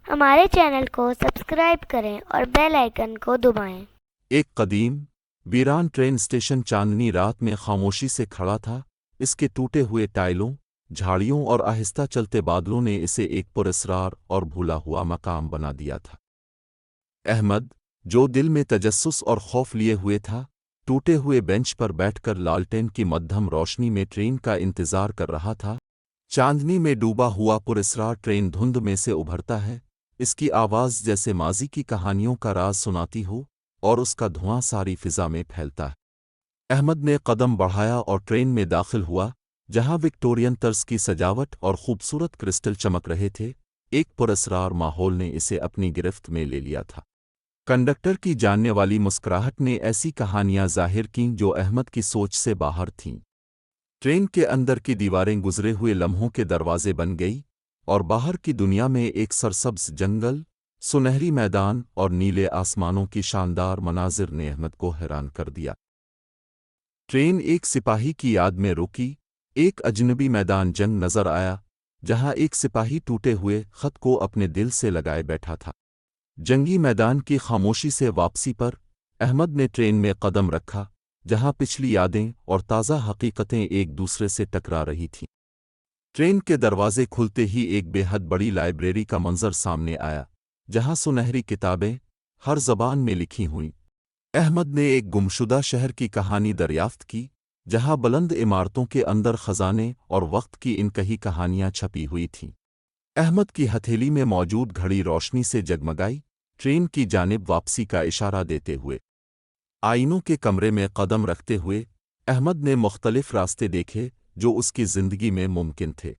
ہمارے چینل کو سبسکرائب کریں اور بیل آئیکن کو دبائیں۔ ایک قدیم ویران ٹرین اسٹیشن چاندنی رات میں خاموشی سے کھڑا تھا۔ اس کے ٹوٹے ہوئے ٹائلوں، جھاڑیوں اور آہستہ چلتے بادلوں نے اسے ایک پراسرار اور بھولا ہوا مقام بنا دیا تھا۔ احمد، جو دل میں تجسس اور خوف لیے ہوئے تھا، ٹوٹے ہوئے بینچ پر بیٹھ کر لالٹین کی مدھم روشنی میں ٹرین کا انتظار کر رہا تھا۔ چاندنی میں ڈوبا ہوا پراسرار ٹرین دھند میں سے ابھرتا ہے، اس کی آواز جیسے ماضی کی کہانیوں کا راز سناتی ہو، اور اس کا دھواں ساری فضا میں پھیلتا ہے۔ احمد نے قدم بڑھایا اور ٹرین میں داخل ہوا، جہاں وکٹورین طرز کی سجاوٹ اور خوبصورت کرسٹل چمک رہے تھے۔ ایک پراسرار ماحول نے اسے اپنی گرفت میں لے لیا تھا۔ کنڈکٹر کی جاننے والی مسکراہٹ نے ایسی کہانیاں ظاہر کیں جو احمد کی سوچ سے باہر تھیں۔ ٹرین کے اندر کی دیواریں گزرے ہوئے لمحوں کے دروازے بن گئی، اور باہر کی دنیا میں ایک سرسبز جنگل، سنہری میدان اور نیلے آسمانوں کی شاندار مناظر نے احمد کو حیران کر دیا۔ ٹرین ایک سپاہی کی یاد میں رکی۔ ایک اجنبی میدان جنگ نظر آیا، جہاں ایک سپاہی ٹوٹے ہوئے خط کو اپنے دل سے لگائے بیٹھا تھا۔ جنگی میدان کی خاموشی سے واپسی پر احمد نے ٹرین میں قدم رکھا، جہاں پچھلی یادیں اور تازہ حقیقتیں ایک دوسرے سے ٹکرا رہی تھیں۔ ٹرین کے دروازے کھلتے ہی ایک بے حد بڑی لائبریری کا منظر سامنے آیا، جہاں سنہری کتابیں ہر زبان میں لکھی ہوئیں۔ احمد نے ایک گمشدہ شہر کی کہانی دریافت کی، جہاں بلند عمارتوں کے اندر خزانے اور وقت کی انکہی کہانیاں چھپی ہوئی تھیں۔ احمد کی ہتھیلی میں موجود گھڑی روشنی سے جگمگائی، ٹرین کی جانب واپسی کا اشارہ دیتے ہوئے۔ آئینوں کے کمرے میں قدم رکھتے ہوئے احمد نے مختلف راستے دیکھے جو اس کی زندگی میں ممکن تھے۔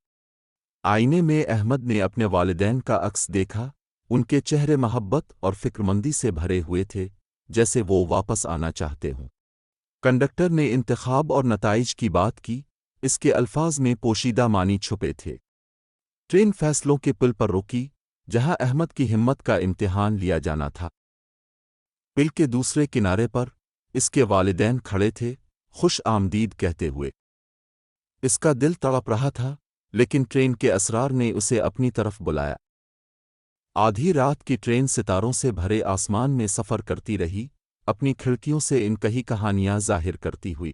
آئینے میں احمد نے اپنے والدین کا عکس دیکھا، ان کے چہرے محبت اور فکرمندی سے بھرے ہوئے تھے، جیسے وہ واپس آنا چاہتے ہوں۔ کنڈکٹر نے انتخاب اور نتائج کی بات کی، اس کے الفاظ میں پوشیدہ معنی چھپے تھے۔ ٹرین فیصلوں کے پل پر رکی، جہاں احمد کی ہمت کا امتحان لیا جانا تھا۔ پل کے دوسرے کنارے پر اس کے والدین کھڑے تھے، خوش آمدید کہتے ہوئے۔ اس کا دل تڑپ رہا تھا، لیکن ٹرین کے اسرار نے اسے اپنی طرف بلایا۔ آدھی رات کی ٹرین ستاروں سے بھرے آسمان میں سفر کرتی رہی، اپنی کھڑکیوں سے انکہی کہانیاں ظاہر کرتی ہوئی۔